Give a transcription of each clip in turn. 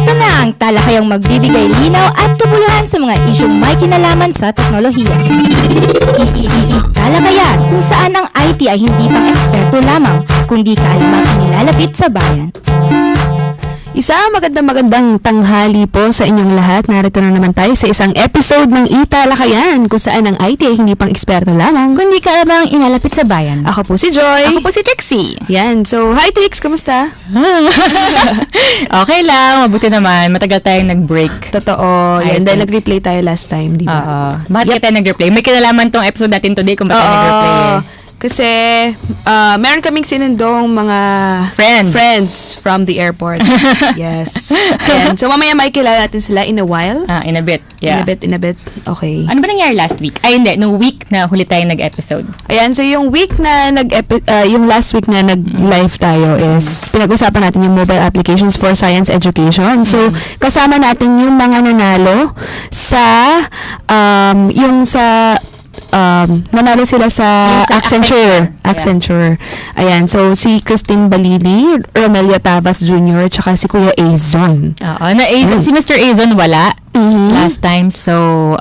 Ito na ang talakayang magbibigay linaw at kabuluhan sa mga isyung may kinalaman sa teknolohiya. Talakayan, kung saan ang IT ay hindi pang eksperto lamang, kundi kaalamang nilalapit sa bayan. Isang magandang tanghali po sa inyong lahat. Narito na naman tayo sa isang episode ng e-Talakayan kung saan ang IT ay hindi pang eksperto lamang, Kundi kaalamang inalapit sa bayan. Ako po si Joy. Ako po si Triccie. Yan. So, hi Trix, kamusta? Okay lang, mabuti naman. Matagal tayong nag-break. Totoo. Yan, dahil nag-replay tayo last time, di ba? Oo. Bakit tayo nag-replay? May kinalaman tong episode natin today kung bakit nag-replay eh. Kasi, meron kaming sinundong mga friends from the airport. Yes. Ayan. So, mamaya makikilala natin sila in a while. In a bit. Yeah. In a bit. Okay. Ano ba nangyari last week? Ay, hindi. No week na huli tayo nag-episode. Ayan, so yung week na yung last week na nag-live tayo is pinag-usapan natin yung mobile applications for science education. So, kasama natin yung mga nanalo sa nanalo sila sa Accenture. Ayan, so si Christine Balili, Romelio Tabas Jr., tsaka si Kuya Azon. Oo, si Mr. Azon wala last time. So,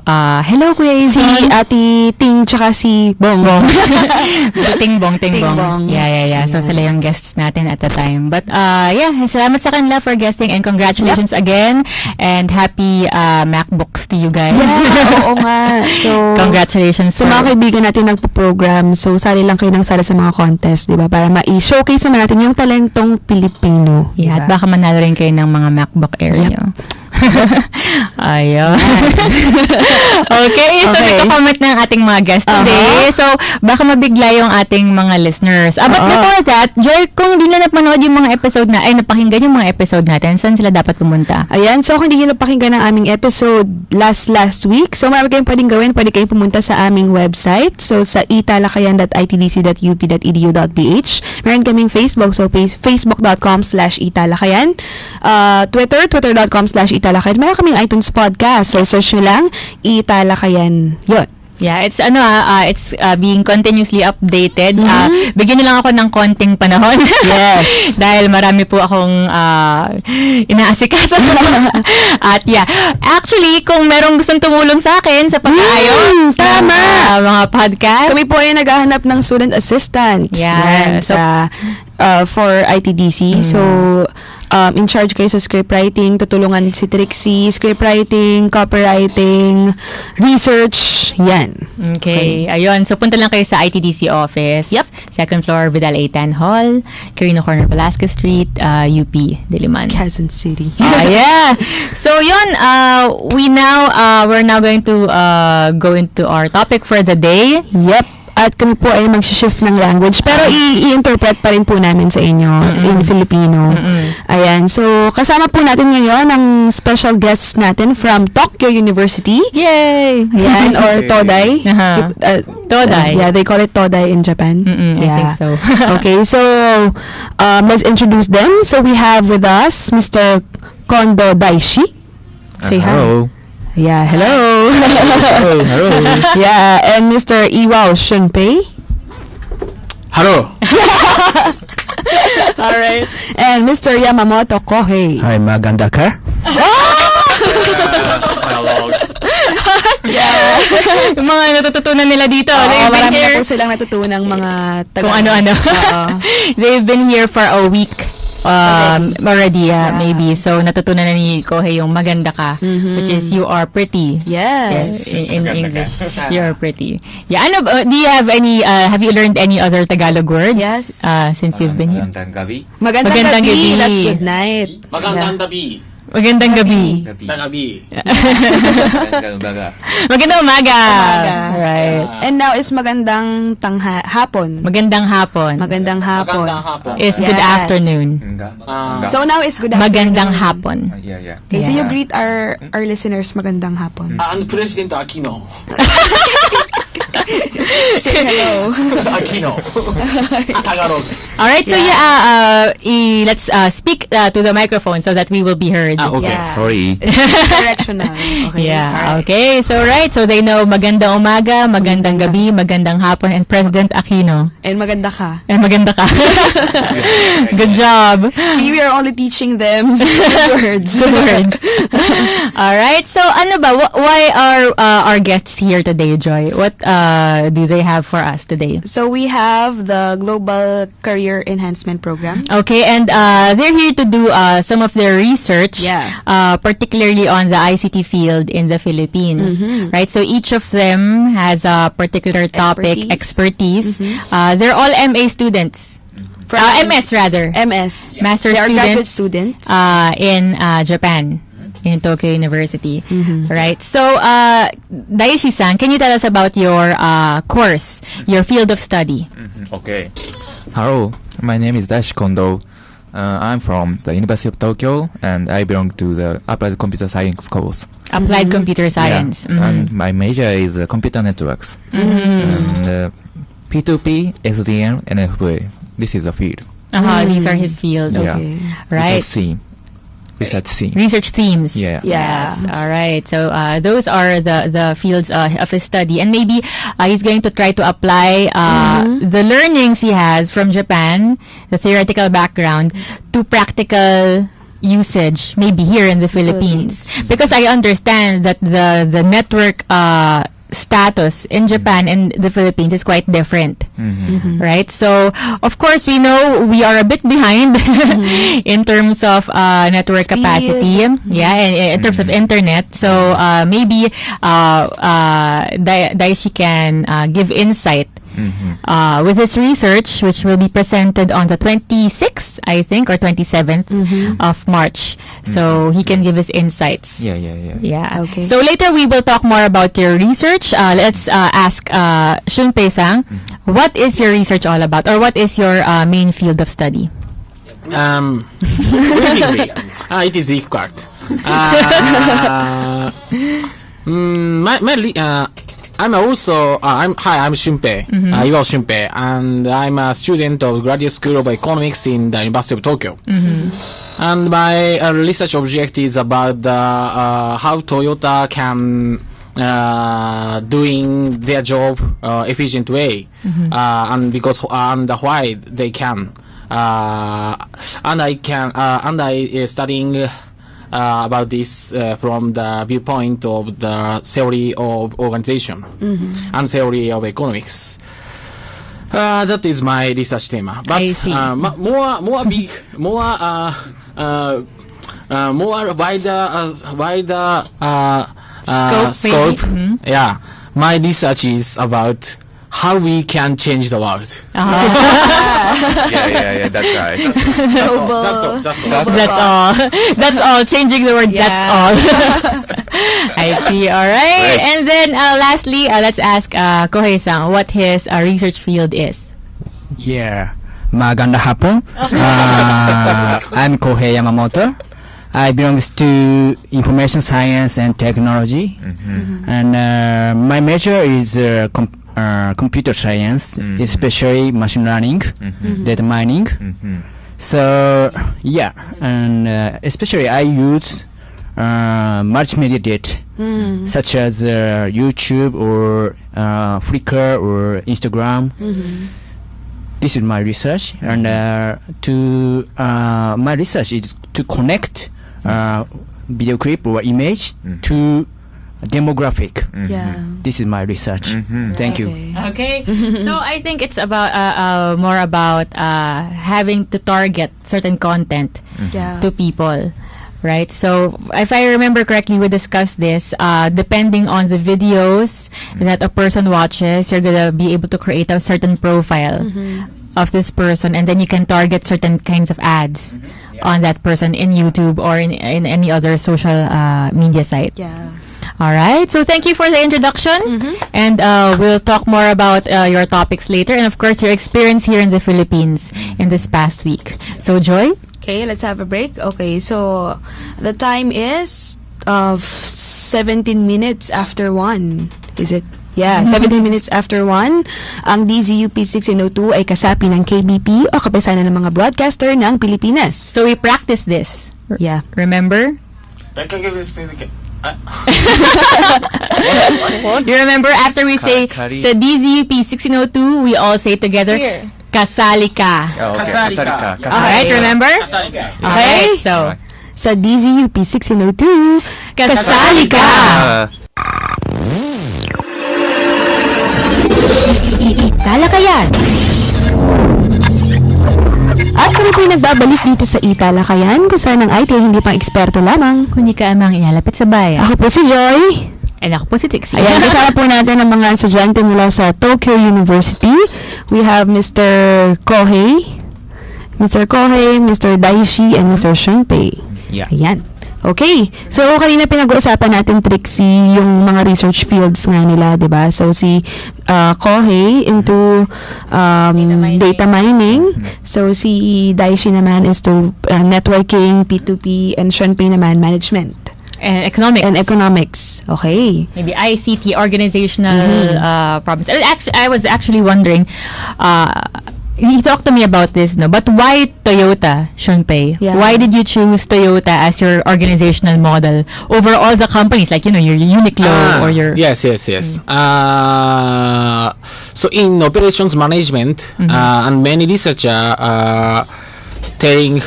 hello Kuya Azon. Si Ate Ting, tsaka si Bongbong. Tingbong. Yeah. So, sila yung guests natin at the time. But, salamat sa kanila for guesting and congratulations again. And happy MacBooks to you guys. Yeah, oo nga. So, congratulations. Sa mga kaibigan natin nagpo-program, so sali lang kayo ng sala sa mga contest, di ba? Para ma-showcase naman natin yung talentong Pilipino. Yeah, diba? at baka manalo rin kayo ng mga MacBook Air nyo. Ayun. Okay, so ito comment ng ating mga guests today. So, baka mabigla yung ating mga listeners. But before that, Joy, kung hindi na napanood yung mga episode napakinggan yung mga episode natin, saan sila dapat pumunta? Ayan, so kung hindi nyo napakinggan ang aming episode last week, so marami kayong pwedeng gawin. Pwede kayong pumunta sa aming website. So, sa e-Talakayan.itdc.up.ph. Meron kaming Facebook. So, facebook.com/e-Talakayan. Twitter.com/e-Talakayan. Meron kaming iTunes podcast. So, search nyo lang, e-Talakayan. Yun. Yeah, it's being continuously updated. Bigyan niyo lang ako ng konting panahon. Yes. Dahil marami po akong inaasikaso. At actually, kung merong gustong tumulong sa akin sa pag-aayos tama. Mga podcast. Kami po ay naghahanap ng student assistant. Yeah. So, for ITDC. So, in charge kayo sa scriptwriting, tutulungan si Triccie, scriptwriting, copywriting, research, yan. Okay. Ayun. So, punta lang kayo sa ITDC office. Yep. Second floor, Vidal Aitan Hall, Quirino Corner, Velasquez Street, UP, Diliman. Quezon City. Yeah. So, yun, we're now going to go into our topic for the day. Yep. At kami po ay mag-shift ng language. Pero i-interpret pa rin po namin sa inyo in Filipino. Ayan. So, kasama po natin ngayon ang special guest natin from Tokyo University. Yay! Ayan, or Todai. Todai. Yeah, they call it Todai in Japan. I think so. Okay, so let's introduce them. So, we have with us Mr. Kondo Daishi. Say hi. Hello. Yeah, hello. Hello. Yeah, and Mr. Iwao Shunpei. Hello. All right. And Mr. Yamamoto Kohei. Hi, maganda ka? Yeah. Yung mga natututunan nila dito. Marami na po silang natutunang mga kung ano-ano. They've been here for a week. Already, maybe. So, natutunan na ni Kohei yung maganda ka, which is you are pretty. Yes. In English, you are pretty. Yeah. Ano, do you have have you learned any other Tagalog words? Yes. Since you've been here? Magandang gabi. Magandang gabi. That's good night. Magandang gabi. Magandang gabi. Gabi. Magandang umaga. Magandang umaga. Right. And now is magandang hapon. Magandang hapon. Magandang hapon. Is good afternoon. So now is good afternoon. Magandang hapon. Yeah. Okay, so you greet our listeners magandang hapon. Ang President Aquino. Say hello. Akino. Tagalog. All right, so let's speak to the microphone so that we will be heard. Okay, Yeah. sorry. Directional. Okay. Yeah, alright. okay. So they know magandang umaga, magandang gabi, magandang hapon, and President Aquino. And maganda ka. Eh, maganda ka. Good job. See, we are only teaching them words. Words. All right. So ano ba? Why are our guests here today, Joy? What do they have for us today? So we have the Global Career Enhancement Program. Okay, and they're here to do some of their research, Yeah. particularly on the ICT field in the Philippines, right? So each of them has a particular topic, expertise. They're all MA students. MS rather. MS. Master They are graduate students. students. In Japan, in Tokyo University, right? So, Daishi-san, can you tell us about your course, your field of study? Okay. Hello, my name is Daishi Kondo. I'm from the University of Tokyo, and I belong to the Applied Computer Science course. Applied Computer Science. Yeah. And my major is computer networks. And P2P, SDN, and FA. This is the field. These are his fields. Yeah. Okay. Right. Research theme. Research themes. Yeah. Yeah. Yes. All right. So those are the fields of his study, and maybe he's going to try to apply the learnings he has from Japan, the theoretical background, to practical usage, maybe here in the Philippines. Because I understand that the network status in Japan and the Philippines is quite different. Right? So, of course, we know we are a bit behind in terms of network Speed. capacity. Yeah, in terms of internet. So, maybe Daishi can give insight with his research, which will be presented on the 26th, I think, or 27th of March. So, he can give his insights. Yeah. Yeah. Okay. So later we will talk more about your research. Let's ask Shunpei-san, what is your research all about, or what is your main field of study? Really, it is difficult. I'm Shunpei Iwao Shunpei, and I'm a student of Graduate School of Economics in the University of Tokyo. And my research objective is about how Toyota can doing their job efficient way, and why they can. And I studying about this from the viewpoint of the theory of organization and theory of economics. That is my research theme. But I see. More wider Scope, maybe? Yeah, my research is about how we can change the world. Yeah, that's right. That's all. That's all. Changing the word. Yeah. That's all. I see. All right. And then lastly, let's ask Kohei-san what his research field is. Yeah, maganda hapon. I'm Kohei Yamamoto. I belongs to information science and technology, and my major is computer science, especially machine learning, data mining. So yeah, and especially I use multimedia data such as YouTube or Flickr or Instagram. This is my research, and my research is to connect video clip or image to demographic. Yeah. This is my research. Thank you. Okay. So I think it's about more about having to target certain content Yeah. to people. Right? So, if I remember correctly, we discussed this. Depending on the videos that a person watches, you're gonna be able to create a certain profile of this person, and then you can target certain kinds of ads on that person in YouTube or in any other social media site. Yeah. All right. So, thank you for the introduction, and we'll talk more about your topics later, and of course, your experience here in the Philippines in this past week. So, Joy? Okay, let's have a break. Okay, so the time is 17 minutes after 1. Is it? Yeah, 17 minutes after 1, ang DZUP 1602 ay kasapi ng KBP o kapisanan ng mga broadcaster ng Pilipinas. So we practice this. Yeah. Remember? What? You remember after we say sa DZUP 1602, we all say together, kasali ka. Kasali ka. Alright, remember? Okay, so, Sa DZUP 1602, kasali ka. e-Talakayan. At kami po'y nagbabalik dito sa e-Talakayan kung saan ang IT ay hindi pang eksperto lamang. Kundi ka amang ilalapit sa bayan. Ako po si Joy. And ako po si Triccie. Ayan, kasama po natin ang mga estudyante mula sa Tokyo University. We have Mr. Kohei, Mr. Daishi, and Mr. Shunpei. Yeah. Ayan. Okay. So, kanina pinag-uusapan natin, Trixie, yung mga research fields nga nila, di ba? So, si Kohei into data mining. So, si Daishi naman is to networking, P2P, and Shunpei naman, management. And economics. And economics. Okay. Maybe ICT, organizational problems. I was actually wondering, he talked to me about this, no? But why Toyota, Shunpei? Yeah. Why did you choose Toyota as your organizational model over all the companies, like, your Uniqlo or your... Yes. So in operations management, and many researcher telling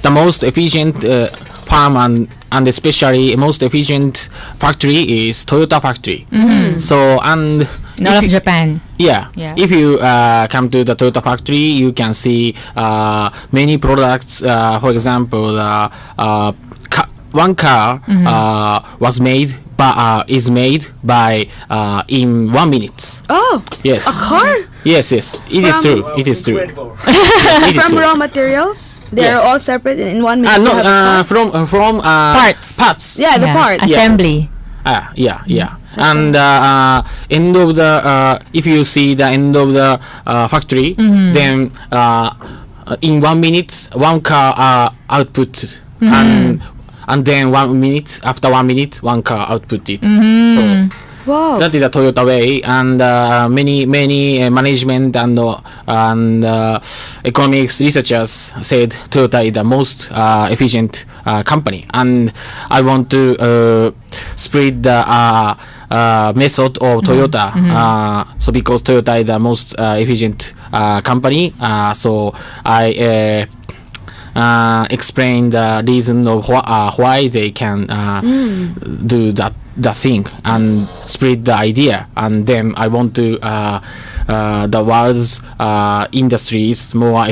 the most efficient farm and especially most efficient factory is Toyota factory. So and In all of Japan. Yeah. If you come to the Toyota factory, you can see many products. For example, one car was made, is made by in 1 minute. Oh, Yes. a car? Yes. It is true. It is true. It is From true. raw materials? They Yes. are all separate in 1 minute? No. you have a car? From parts. Yeah, the part. Assembly. Yeah. And end of the if you see the end of the factory, then in 1 minute one car output, and then 1 minute after 1 minute one car output it. So Wow. that is the Toyota way, and many management and economics researchers said Toyota is the most efficient company, and I want to spread the method of Toyota. So because Toyota is the most efficient company, so I explain the reason of why they can do that thing and spread the idea, and then I want to the world's industries more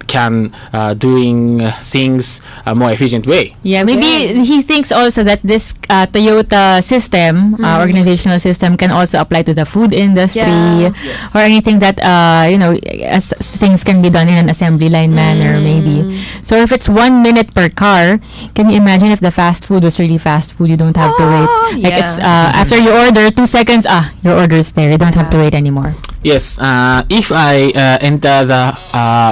can doing things a more efficient way. Yeah, maybe he thinks also that this Toyota system, organizational system, can also apply to the food industry or anything that as things can be done in an assembly line manner, maybe. So if it's 1 minute per car, can you imagine if the fast food was really fast food? You don't have to wait. Like it's after you order, 2 seconds, your order is there. You don't have to wait anymore. Yes, if I enter the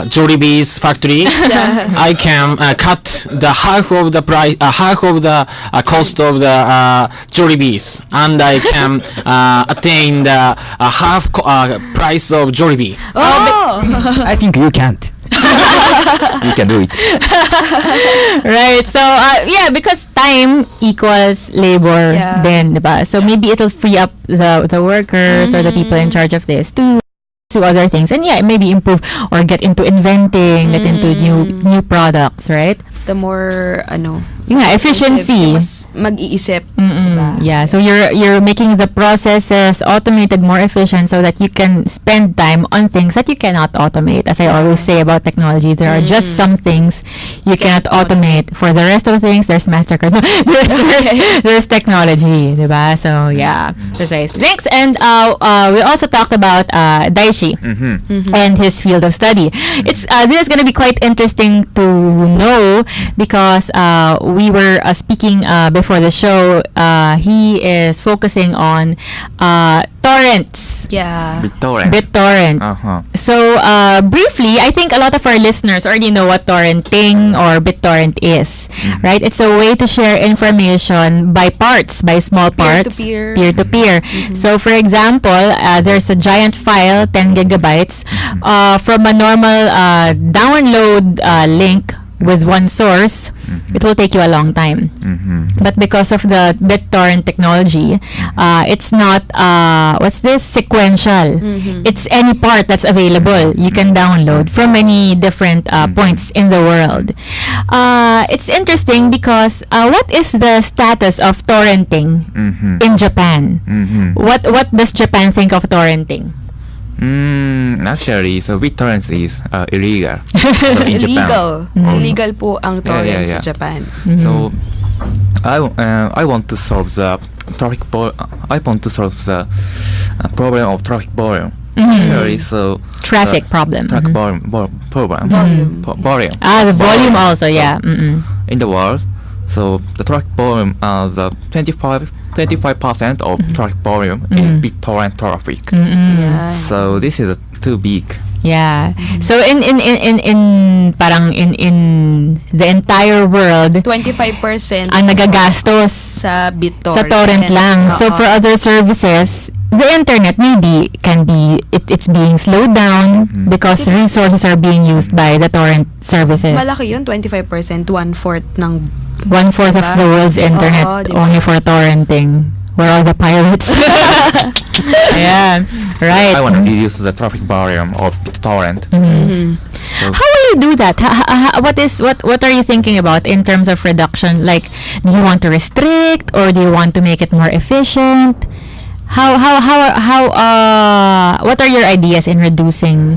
Jollibee's factory, I can cut the half of the price, half of the cost of the Jollibee's, and I can attain the half price of Jollibee. I think you can't. You can do it. Right. So, because time equals labor then, diba? So, maybe it'll free up the workers or the people in charge of this to other things. And maybe improve or get into inventing, get into new products, right? The more, efficiency. Mas mag-iisip. Diba? Yeah, so you're making the processes automated, more efficient, so that you can spend time on things that you cannot automate. As I always say about technology, there are just some things you cannot automate. For the rest of the things, there's MasterCard. No, there's technology, diba? So precisely. Thanks. And we also talked about Daishi and his field of study. This is going to be quite interesting to know because we were speaking before the show. He is focusing on BitTorrents. Yeah. BitTorrent. BitTorrent. Uh-huh. So, briefly, I think a lot of our listeners already know what torrenting or BitTorrent is, right? It's a way to share information by parts, by small parts. Peer-to-peer. Peer-to-peer. So, for example, there's a giant file, 10 gigabytes, from a normal download link with one source, it will take you a long time. But because of the BitTorrent technology, it's not sequential. It's any part that's available. You can download from many different points in the world. It's interesting because what is the status of torrenting in Japan? What does Japan think of torrenting? Actually, so BitTorrent is illegal. It's in Japan. illegal. Illegal po ang torrent sa Japan. So I want to solve the problem of traffic volume. Actually, so Traffic problem. traffic volume. Volume. Volume. The volume also, yeah. In the world, so the traffic volume, the 25% of traffic volume is BitTorrent traffic. Yeah. So this is too big. Yeah. So in the entire world, 25% ang nagagastos sa BitTorrent. sa torrent lang. So for other services, the internet maybe it's being slowed down because resources are being used by the torrent services. Malaki yun, 25%, 1/4 ng 1/4 of the world's internet Oo, diba? only for torrenting. Where are the pirates? Yeah, right. I want to reduce the traffic volume of BitTorrent. So How will you do that? What are you thinking about in terms of reduction? Like, do you want to restrict or do you want to make it more efficient? What are your ideas in reducing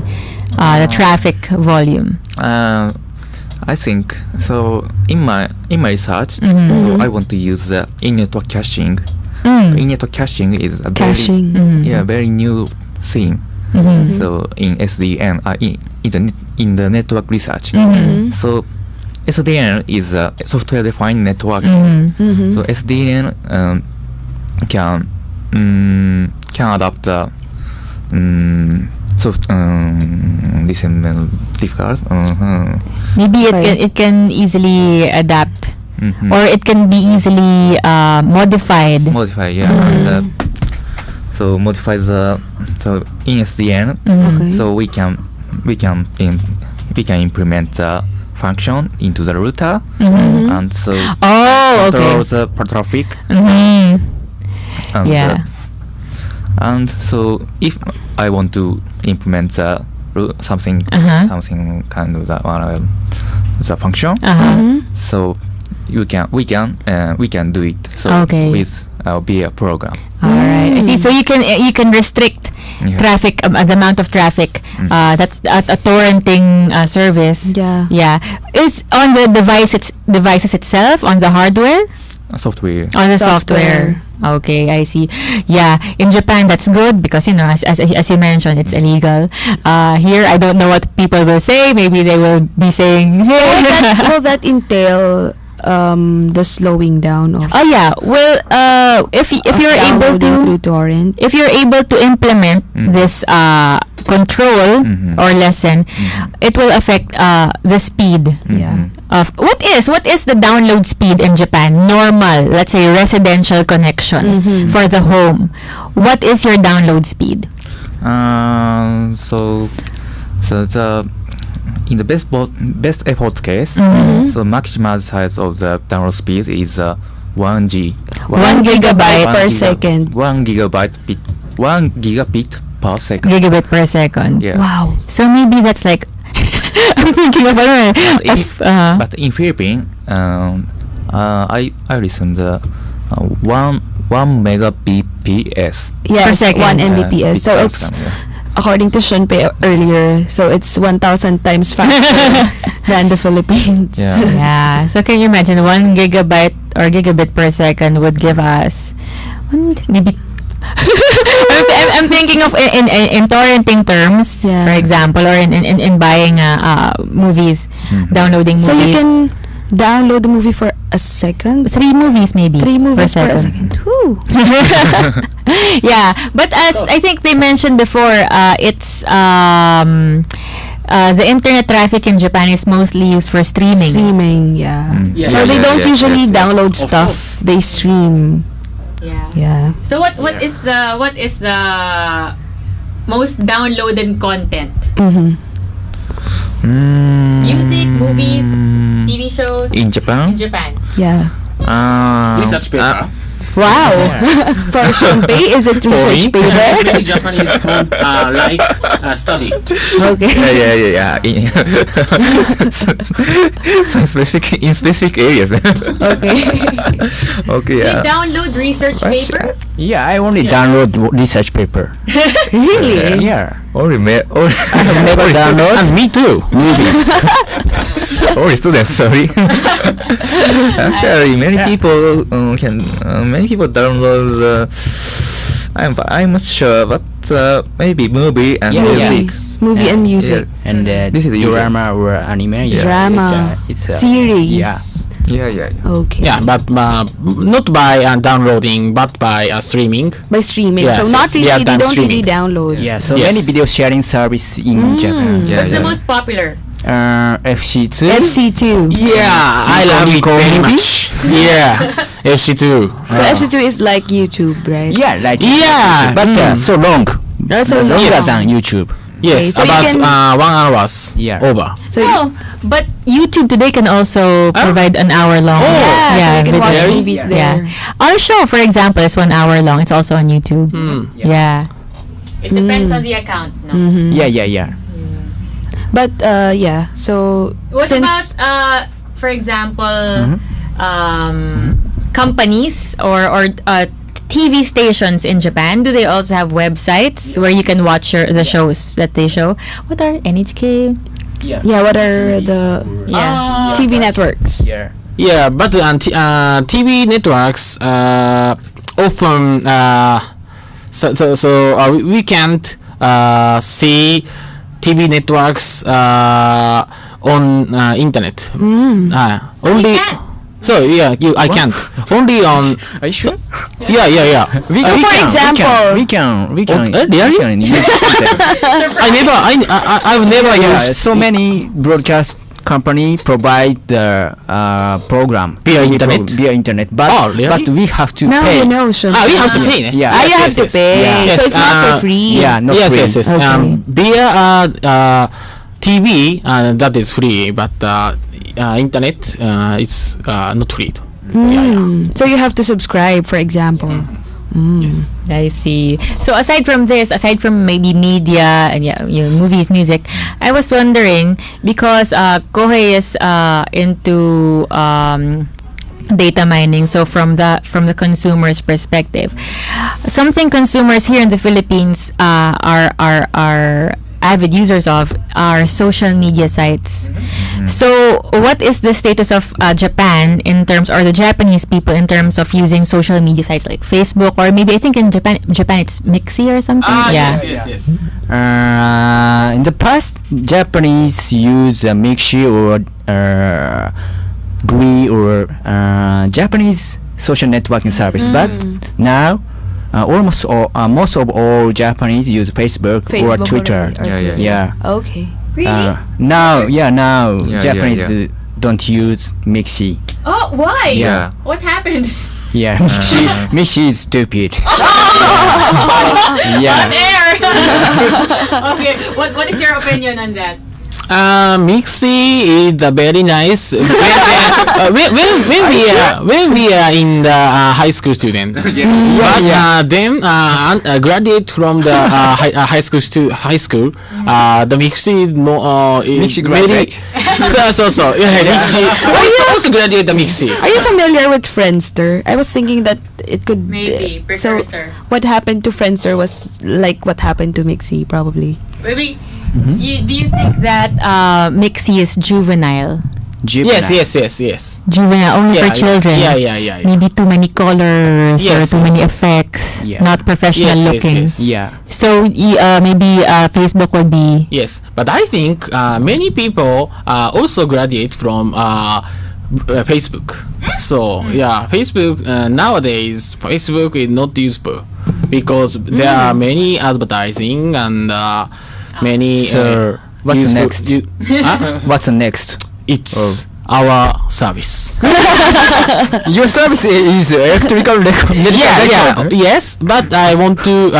the traffic volume? I think so. In my research, so I want to use the in-network caching. In-network caching is a Caching. very new thing. So in SDN, in the network research, so SDN is a software-defined network. So SDN can adapt the difficult. Maybe it can easily adapt, or it can be easily modified. Modify, yeah. And, so modify in SDN. Okay. So we can implement the function into the router, and so control the traffic. And, Yeah. And so if I want to implement the something kind of the function, so we can do it. So Okay. with via program. All right. I see. So you can restrict traffic, the amount of traffic that a torrenting service. Yeah. Yeah. Is on the devices itself, on the hardware, Software. on the software. Okay, I see. Yeah, in Japan that's good because as you mentioned, it's illegal. Here I don't know what people will say. Maybe they will be saying, Will that entail the slowing down of oh yeah. Well, if you're able downloading through to torrent? if you're able to implement this control or lesson, it will affect the speed Yeah. of what is the download speed in Japan? Normal, let's say residential connection for the home. What is your download speed? So the in the best effort case, so maximum size of the download speed is 1 gigabyte per second. 1 gigabit per second. Gigabit per second. Yeah. Wow. So maybe that's like I'm thinking of But in Philippines, I listened the 1 megabps. Yes, Per second. 1 Mbps. So it's according to Shunpei earlier, so it's 1,000 times faster than the Philippines. Yeah. yeah. So can you imagine 1 gigabyte or gigabit per second would give us maybe I'm thinking of in torrenting terms, Yeah. for example, or in buying movies, downloading movies. So you can download the movie for a second. 3 movies maybe. 3 movies per second. second. Whew. Yeah, but as I think they mentioned before, it's the internet traffic in Japan is mostly used for streaming. Streaming, yeah. Yes. So they Yeah, don't yes, usually yes, yes. download Of stuff. course. They stream. Yeah. Yeah. So what is the most downloaded content? Mm-hmm. Music, movies, TV shows In Japan? in Japan. Yeah. Research paper. Wow. For Shunpei, is it research paper? Many Japanese like study. Okay. Yeah. Some specific areas. Okay. Okay, They yeah. download research papers. Yeah, I only download research paper. Really? Yeah. Only Never download. And me too. only students. Sorry. Actually, many people many people download. I'm not sure, but maybe movie and Yeah, yeah. music. Movie and music. And This is the usual. drama or anime. Yeah. Drama. It's a Series. Yeah. Yeah. Okay. Yeah, but not by downloading, but by streaming. By streaming. Yes, so not yes, really, they real-time don't really streaming. download. Yeah. So Yes. many video sharing service in Japan. Yeah, What's the yeah. most popular? FC2. FC2. Yeah, I love it very much. Yeah, FC2. So FC2 is like YouTube, right? Yeah, like Yeah, but so long. So Longer Yes. than YouTube. Yes, Okay, so you about can- 1 hours. Yeah. Over. So Oh, but YouTube today can also provide an hour long. yeah, so you can watch video. movies Yeah. there. Our show, for example, is 1 hour long. It's also on YouTube. Yeah. It depends on the account, no? Mhm. Yeah. But yeah, so What since about, for example, companies or TV stations in Japan? Do they also have websites where you can watch the shows that they show? What are NHK? yeah, what are the Yeah. TV networks? Yeah. Yeah, but TV networks often we can't see TV networks on internet. Only. can't? So yeah, I can't. Only on. Are you sure? Yeah. We for can, example- we can really? we can use it. I've never Yeah, used. so many broadcast company provide the program Via internet? via internet, but Oh, really? but we have to No, pay. Shun. We have to pay. Yeah. You have to pay. Yeah. So it's not for free. Yeah, not yes, free. yes. Okay. Via TV, that is free, but internet, it's not free. So you have to subscribe, for example. Yes. I see. So aside from this, aside from maybe media and movies, music, I was wondering because Kohei is into data mining. So from the consumer's perspective, something consumers here in the Philippines are avid users of are social media sites. So what is the status of Japan in terms, or the Japanese people in terms of using social media sites like Facebook, or maybe I think in Japan it's Mixi or something? Yes. In the past, Japanese use Mixi or GUI or Japanese social networking service, but now almost most of all Japanese use Facebook or Facebook Twitter. or Yeah, Twitter. Yeah. Okay. Really? Now Yeah, Japanese yeah. don't use Mixi. Oh, why? Yeah. What happened? Yeah, Mixi is stupid. Yeah. There. Okay. What is your opinion on that? Mixi is very nice. When we are in the high school student, but then graduate from the high school the Mixi is more Mixi very. graduate. So yeah, Mixi. I also graduate the Mixi. Are you familiar with Friendster? I was thinking that it could Maybe, so precursor. what happened to Friendster was like what happened to Mixi, probably. Maybe. Do you think that Mixi is juvenile? Juvenile. Yes. Juvenile only for children. Yeah. Maybe too many colors or Yes, too many yes. effects. Yeah. Not professional Yes, looking. yes. Yeah. So maybe Facebook would be. Yes, but I think many people also graduate from Facebook. So yeah, Facebook nowadays Facebook is not useful because there are many advertising and many. So what's useful- next? What's next? It's our service. Your service is electrical medical record. Yes, but I want to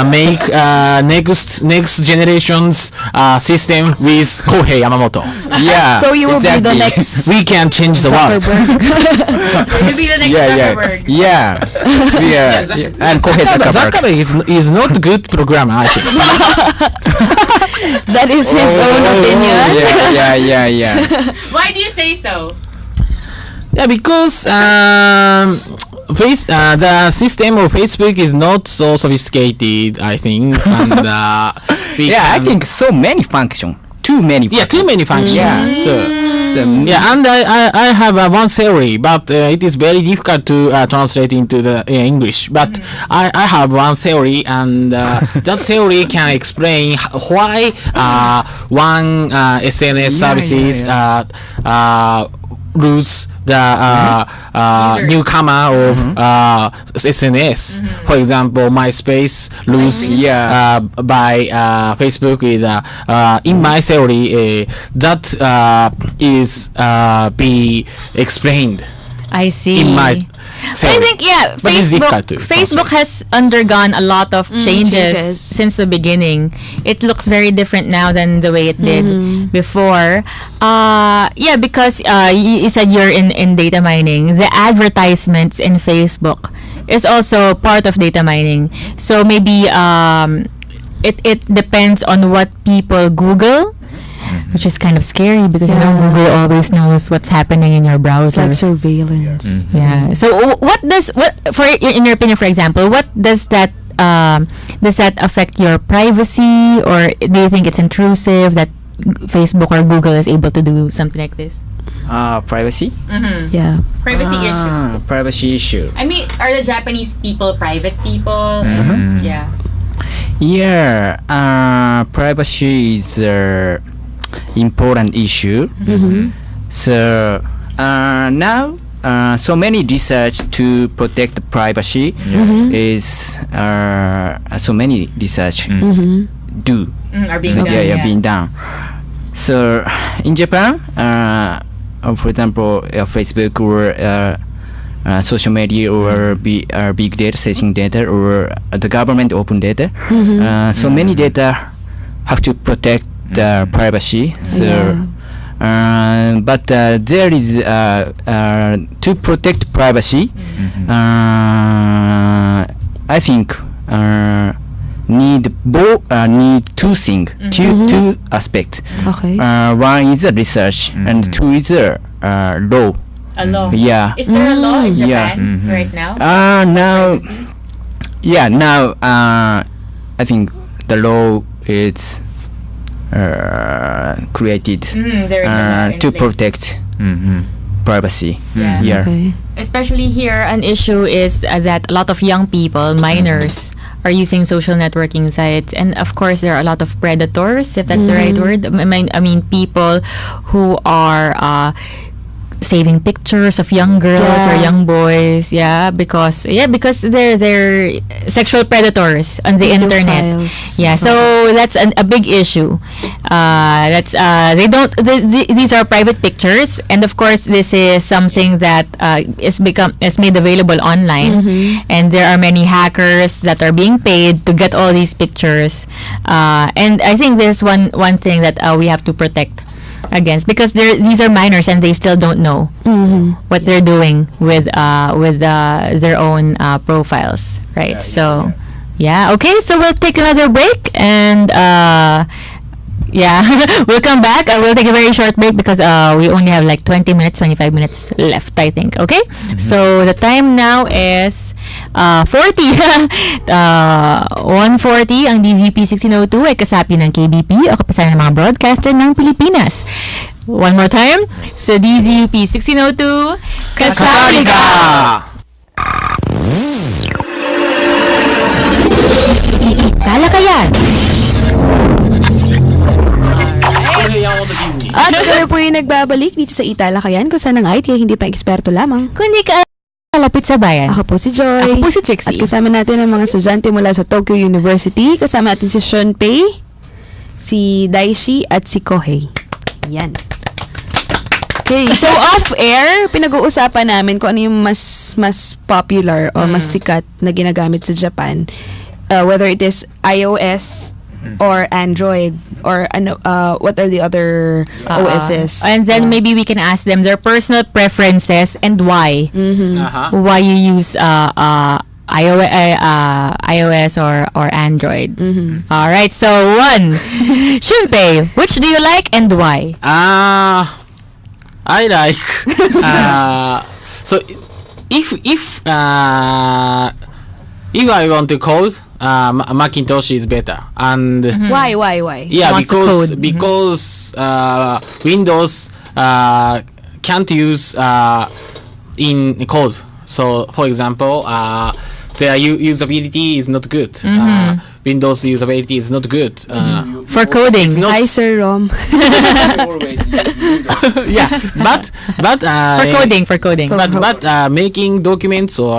make next generation's system with Kohei Yamamoto. Yeah. So you will be the exactly. next We can change the world. Zuckerberg. You'll be the next Yeah. And Kohei Zuckerberg. Zuckerberg is not good programmer, I think. That is his own opinion. Yeah. Why do you say so? Yeah, because the system of Facebook is not so sophisticated, I think, and I think so many function. Too many. yeah, too many functions. Yeah. So. So, Yeah, and I have one theory, but it is very difficult to translate into the English. But I have one theory, and that theory can explain why one SNS services lose the newcomer of SNS. For example, MySpace lose by Facebook. Is in my theory that is be explained I see. in my I theory. think But it's difficult to Facebook has undergone a lot of changes changes. since the beginning. It looks very different now than the way it did before. Because you said you're in data mining. The advertisements in Facebook is also part of data mining. So maybe it depends on what people Google. Which is kind of scary because Google always knows what's happening in your browser. It's like surveillance. Yeah. So in your opinion, for example, what does that affect your privacy, or do you think it's intrusive that Facebook or Google is able to do something like this? Privacy. Yeah. Privacy issues. Privacy issue. I mean, are the Japanese people private people? Yeah. Yeah. Privacy is important issue. So now so many research to protect the privacy is so many research do Are being done. being done. So in Japan, for example, Facebook or social media or big data, sensing data, or the government open data. So many data have to protect the privacy. So, but there is to protect privacy. I think need two things, two aspects. Okay. One is the research, and two is the law. A law. Yeah. Is there a law in Yeah. Japan right now? Now, Privacy? now I think the law is created There is a law in to place. protect privacy. Yeah. Yeah. Okay. Especially here, an issue is that a lot of young people, minors, are using social networking sites, and of course there are a lot of predators, if that's the right word. I mean people who are saving pictures of young girls or young boys, because they're sexual predators on the internet. Pedophiles. Yeah, so that's a big issue. These are private pictures, and of course this is something that is made available online, and there are many hackers that are being paid to get all these pictures. And I think there's one thing that we have to protect against, because these are minors and they still don't know what they're doing with their own profiles, right? Okay, so we'll take another break, and we'll come back. We'll take a very short break because we only have like 25 minutes left, I think. Okay? So the time now is 40. 1:40 ang DZUP 1602 ay kasapi ng KBP o kapisanan ng mga broadcaster ng Pilipinas. One more time. Sa DZUP 1602, kasapi ka! e-Talakayan. good evening. At kami po yung nagbabalik dito sa e-Talakayan kung saan ang IT ay hindi pa eksperto lamang. Kundi ka kalapit sa bayan. Ako po si Joy. Ako po si Trixie. At kasama natin ang mga estudyante mula sa Tokyo University. Kasama natin si Shunpei, si Daishi, at si Kohei. Yan. Okay, so off-air, pinag-uusapan namin kung ano yung mas popular o mas sikat na ginagamit sa Japan. Whether it is iOS or Android or what are the other OSs. And then maybe we can ask them their personal preferences and why. Why you use iOS or Android. All right, so 1. Shunpei, which do you like and why? I like. So if I want to code, Macintosh is better. And Why? yeah, Wants to code. because Windows can't use in code. So for example, their usability is not good. Windows usability is not good. For coding. It's not Hi, Sir Rom. yeah, but For coding. but making documents or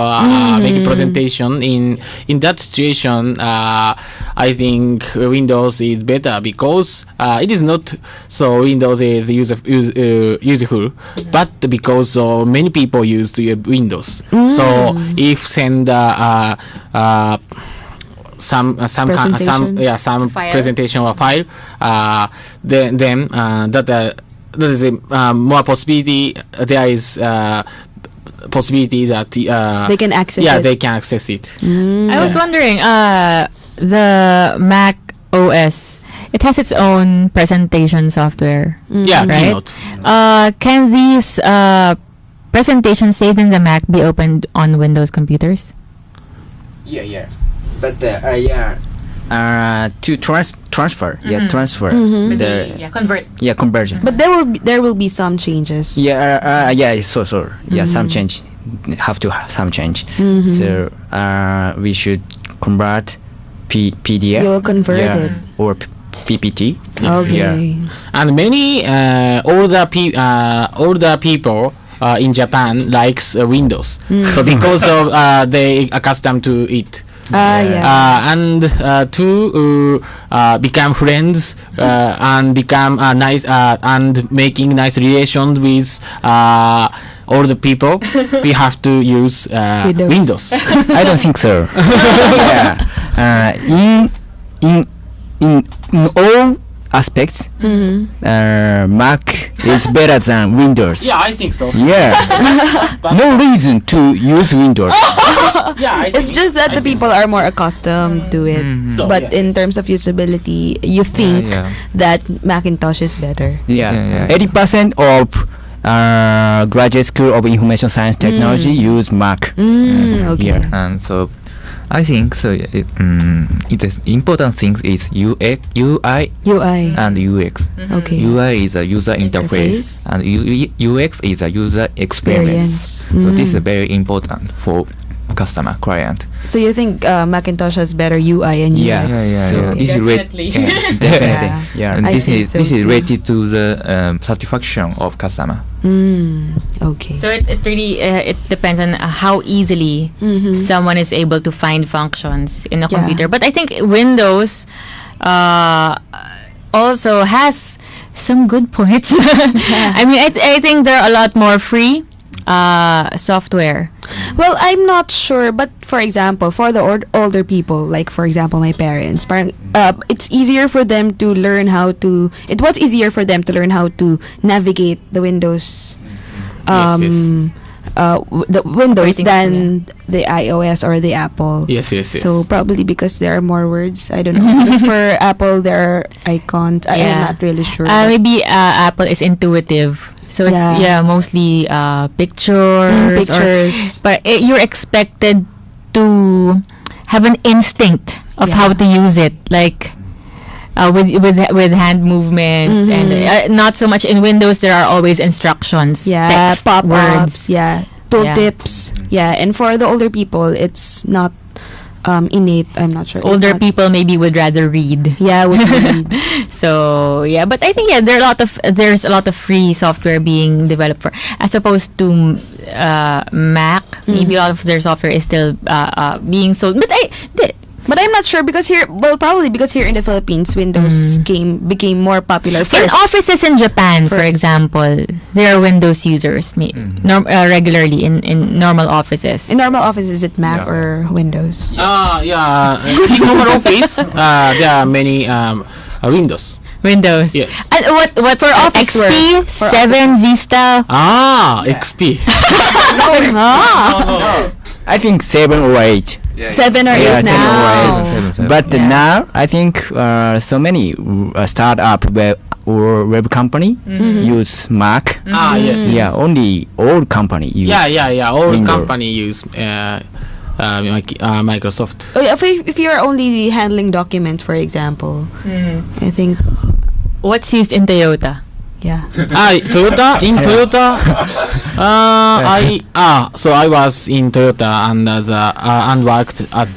making presentation in that situation, I think Windows is better because it is not so Windows is useful, but because many people use Windows. So if send some Presentation. File. presentation or file, then that is more possibility. There is possibility that They can access it. they can access it. I was wondering, the Mac OS, it has its own presentation software. Yeah, Right? Keynote. Can these presentations saved in the Mac be opened on Windows computers? Yeah. But to transfer. Yeah, transfer. Convert. Conversion. But there will be some changes. So some change. Have to have some change. So we should convert PDF. You'll convert it. Or PPT. Okay. Yeah. And many older people in Japan likes Windows. So because of they accustomed to it. And to become friends and become nice and making nice relations with all the people, we have to use Windows. I don't think so. In all aspects, Mac is better than Windows. Yeah, I think so. Yeah. No reason to use Windows. Yeah, I think It's just that the people are more accustomed to it. So, But yes, in yes. terms of usability, you think yeah. that Macintosh is better. Yeah. 80% of graduate school of information science technology use Mac. Okay. Yeah. And so I think so. It is important thing is UI UI. and UX. Okay. UI is a user interface, Interface. and UX is a user experience. Experience. So this is very important for customer client. So you think Macintosh has better UI and UX? Yeah. So This is Definitely. definitely. Yeah. and I this think is so this is too. related to the satisfaction of customer. Okay. So it really it depends on how easily someone is able to find functions in a Yeah. computer. But I think Windows also has some good points. I mean, I think there are a lot more free software. Well, I'm not sure, but for example, for the older people, like for example my parents, parang, it's easier for them to learn how to. It was easier for them to learn how to navigate the Windows, the Windows Operating than the iOS or the Apple. Yes. So probably because there are more words. I don't know. Because for Apple there are icons. I'm Yeah. not really sure. but- Maybe Apple is intuitive. So it's Yeah. mostly pictures. Pictures. But you're expected to have an instinct of Yeah. how to use it, like with hand movements, and not so much in Windows. There are always instructions, Yeah, text, pop-ups, words. yeah, tooltips, yeah. And for the older people, it's not innate. I'm not sure. If Older not- people maybe would rather read. Yeah, would read. So yeah, but I think there's a lot of free software being developed for, as opposed to Mac. Maybe a lot of their software is still being sold. But I'm not sure because probably because here in the Philippines, Windows became more popular In first. offices in Japan, for First. example, there are Windows users regularly in normal offices. In normal office, is it Mac Yeah. or Windows? Yeah. In normal office, there are many Windows. Windows. Yes. And what for office work. XP, For 7, Vista. XP. I think 7 or 8. 7 or 8 Yeah, 7 or now. 7. But Yeah. now I think so many startup web company use Mac. Yes. Yeah, only old company use. Yeah. All Windows. company use Microsoft. Oh, yeah, if you're only handling document, for example, I think, What's used in Toyota? yeah. Toyota. In Toyota, so I was in Toyota and worked at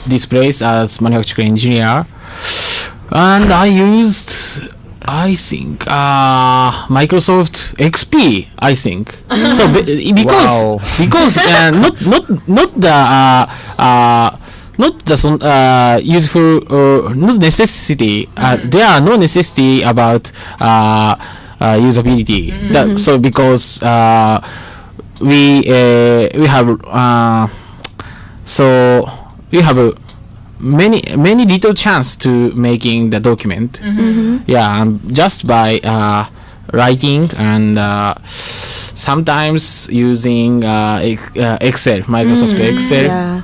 this place as manufacturing engineer, and I used, I think, Microsoft XP. I think so Wow. because not the useful or not necessity. There are no necessity about usability. So because we have many little chance to making the document. Yeah, just by writing and sometimes using Excel, Microsoft Excel. Yeah.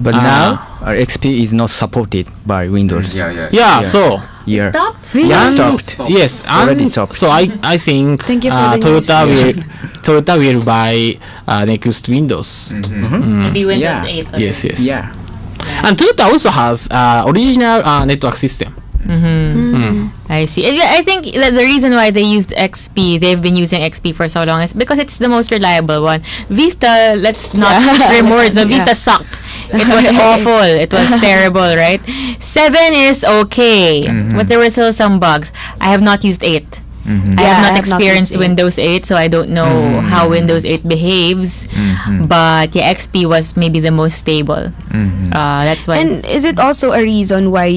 But now our XP is not supported by Windows. Yeah, so Yeah. Stopped? Yeah, and- stopped. yes, Already and stopped. so I think Thank you for the news. Toyota will buy next Windows. Maybe Windows Yeah. 8. Yes. Yeah. And Toyota also has original network system. I see. I think that the reason why they used XP, they've been using XP for so long, is because it's the most reliable one. Vista, let's not remorse. So Vista sucked. It was awful. It was terrible, right? 7 is okay, but there were still some bugs. I have not used 8. I have not experienced used 8. Windows 8, so I don't know how Windows 8 behaves. But yeah, XP was maybe the most stable. That's why. And is it also a reason why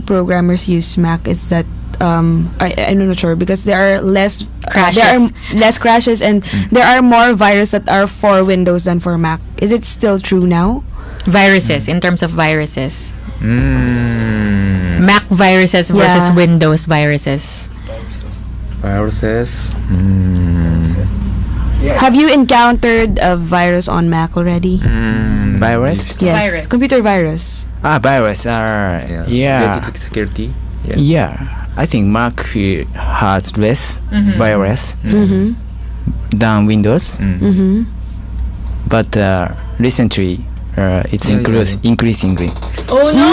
programmers use Mac? Is that I'm not sure because there are less Crashes. There are less crashes, and there are more viruses that are for Windows than for Mac. Is it still true now? Viruses, in terms of viruses. Mac viruses versus Yeah. Windows viruses. Viruses. Have you encountered a virus on Mac already? Virus? Yes, Virus. computer virus. Virus are yeah. Security. Yeah. I think Mac has less virus than Windows, but recently it's increasingly. Oh no!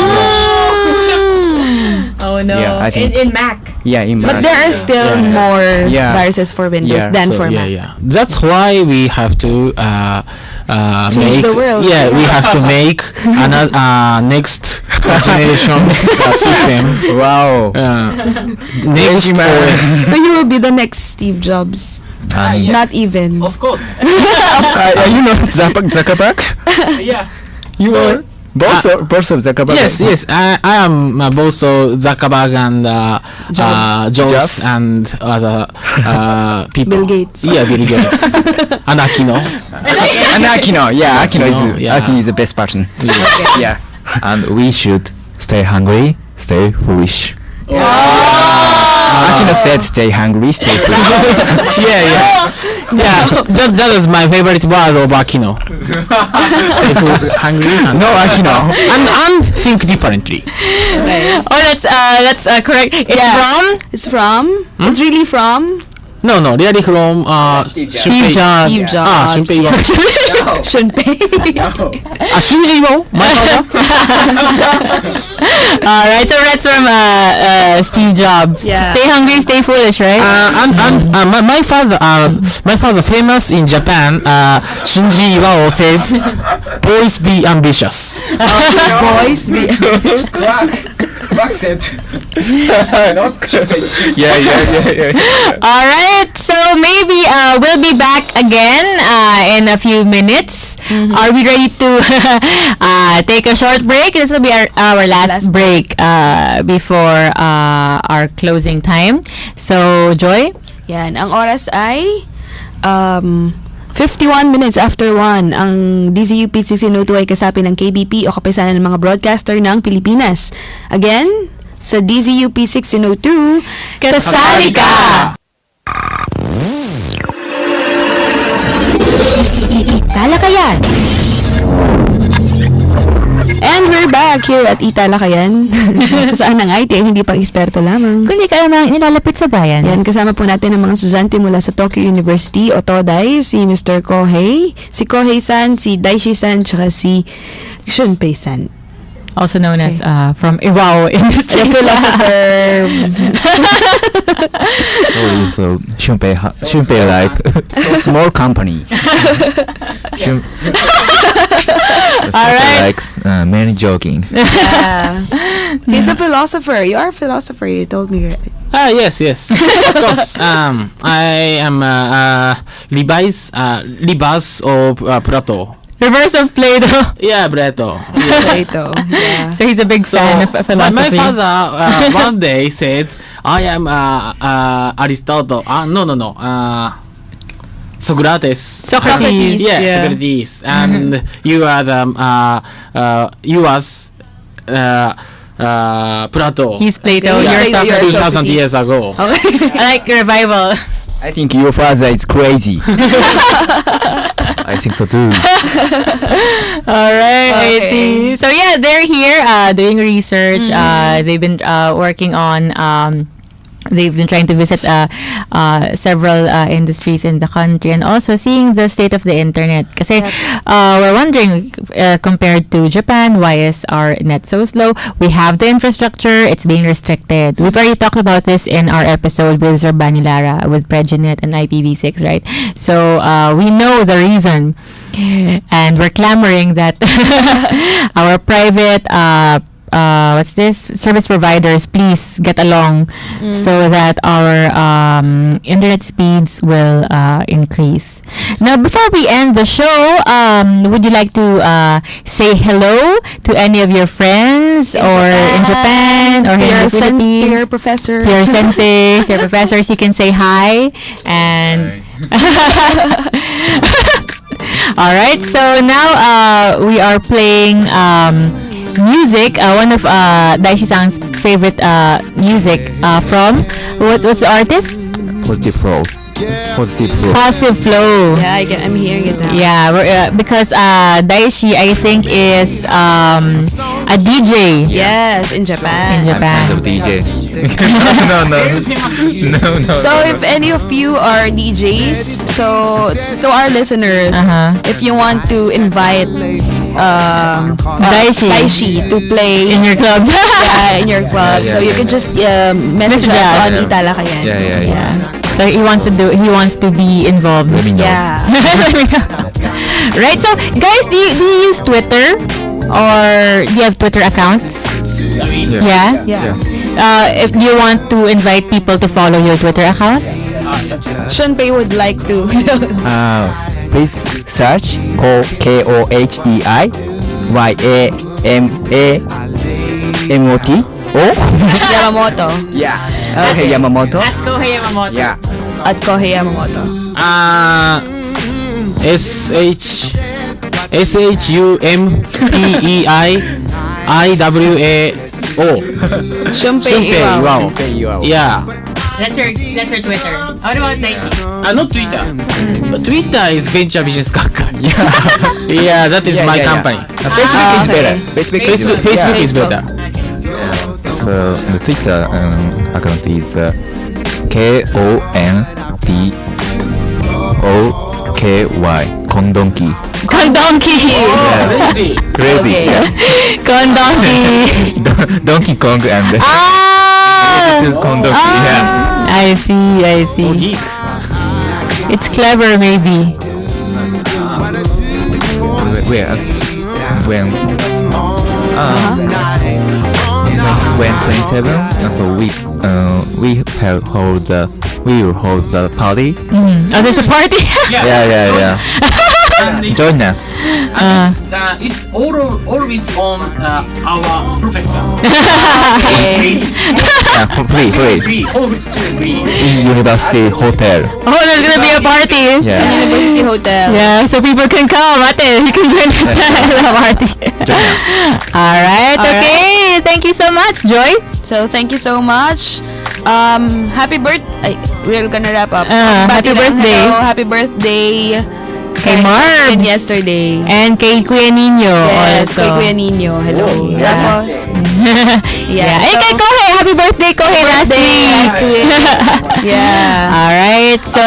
Oh no! Yeah, I think- in Mac. Yeah, in But Mac. there are still more Yeah. viruses for Windows Yeah. than So, for Mac. yeah. That's why we have to Change make the world. Yeah, we have to make another next generation system. Wow. Next OS. So you will be the next Steve Jobs. Not even. Of course. You know Zuckerberg? Yeah. You are both of Zuckerberg. Yes. I am both of Zuckerberg and Jobs Jobs. and other people. Bill Gates. Yeah, Bill Gates. And Akino. And Akino. Yeah, Akino, yeah. Akino is the best person. Yeah. And we should stay hungry, stay foolish. Akino said, "Stay hungry, stay free." Yeah. That is my favorite word of Akino. Stay hungry and No, Akino. and think differently. Oh, that's correct. It's Yeah. from It's from. It's really from. No, really from Steve Shunpei. Jobs. Steve Jobs. Shunpei Iwao. Shunpei. Shunji Iwao? My father? Alright, so that's from Steve Jobs. Yeah. Stay hungry, stay foolish, right? My father famous in Japan. Shunji Iwao said, "Boys be ambitious." Boys be Yeah. Alright, so maybe we'll be back again in a few minutes. Are we ready to take a short break? This will be our last break before our closing time. So, Joy? Yan, ang oras ay 51 minutes after 1. Ang DZUP 602 ay kasapi ng KBP o Kapisanan ng mga Broadcaster ng Pilipinas. Again, sa DZUP 602, kasali ka! e-Talakayan! And we're back here at e-Talakayan. Saan ang IT ay hindi pang eksperto lamang. Kundi ka namang nilalapit sa bayan. Yan, kasama po natin ang mga estudyante mula sa Tokyo University o Todai, si Mr. Kohei, si Kohei-san, si Daishi-san, tsaka si Shunpei-san. Also known as from Iwao Industry. The philosopher. So Shunpei like Small company. Alright. likes many joking. Yeah. He's a philosopher. You are a philosopher, you told me. Yes. Of course. I am Levi's of Plato. Reverse of Plato. Yeah, Plato. Plato. Yeah. So he's a big fan of philosophy. My father one day said, "I am Aristotle." No. Socrates. Socrates. Yeah, Yeah. Socrates. And you are the you was Plato. He's Plato. Okay, You're you're Socrates. 2,000 years ago. Okay. I like revival. I think your father is crazy. I think so too. Alright, I Okay. see. So yeah, they're here doing research. They've been working on they've been trying to visit several industries in the country and also seeing the state of the internet. Kasi we're wondering, compared to Japan, why is our net so slow? We have the infrastructure, it's being restricted. We've already talked about this in our episode with Sir Banilara, with Preginet and IPv6, right? So we know the reason. And we're clamoring that our private service providers, please get along so that our internet speeds will increase. Now, before we end the show, would you like to say hello to any of your friends in Japan or in the Philippines? Your professor. Your senseis, your professors, you can say hi. And alright, so now we are playing music, one of Daishi-san's favorite music from what's the artist? Positive flow. Positive Flow. Yeah, I'm hearing it now. Yeah, because Daishi, I think, is a DJ. Yes, in Japan. In Japan. I'm kind of DJ. No. So if any of you are DJs, so to our listeners, if you want to invite Daishi to play In your clubs. in your club, Yeah, so you yeah. can just message us Yeah. on e-Talakayan. Yeah. So he wants to be involved. Let me know. Yeah. Right, so guys, do you use Twitter or do you have Twitter accounts? Yeah. If you want to invite people to follow your Twitter accounts, Shunpei would like to. Please search Kohei Yamamoto. Yamamoto. Yeah. Kohei Yamamoto. Kohei Yamamoto. Yeah. At Kohei Yamamoto. SHUMPEIIWAO. Shunpei Iwao. Yeah. That's your Twitter. What about Daishi? Not Twitter. Twitter is venture business company. Yeah, that is my company. Facebook is better. Facebook is better. So the Twitter account is KONHEI Kondonki. Kondonki. Crazy. Crazy. Okay. Yeah. Kondonki. Donkey Kong and Ah! this is Kondonki. Yeah. I see. Geek. It's clever, maybe. When when 27, so we will hold the party. Oh, there's a party? Yeah. Join us. It's always on our professor. Yeah, free. Free. In university hotel. Oh, there's gonna be a party. Yeah. University Hotel. Yeah, so people can come. Ate, you can join us at the party. Join us. Alright, okay. Thank you so much, Joy. So, thank you so much. Happy birthday. We're gonna wrap up. Happy Bati lang, birthday. hello, happy birthday. Kay Marbs. Yesterday. And kay Kuya Nino Yes, also. kay Kuya Nino. Hello. Yeah. Tapos, Yeah. And so- kay Kohei, happy birthday, Kohei, last last week. week. Yeah. Alright, so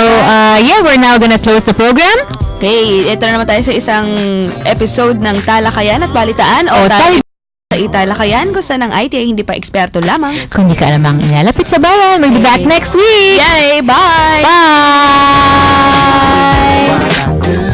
yeah, we're now gonna close the program. Okay, ito na naman tayo sa isang episode ng Talakayan at Balitaan O, tayo sa e-Talakayan kung saan ang IT ay hindi pa eksperto lamang. kung di ka alam ang ilalapit sa bayan. We'll be back next week. Yay! Bye! Bye!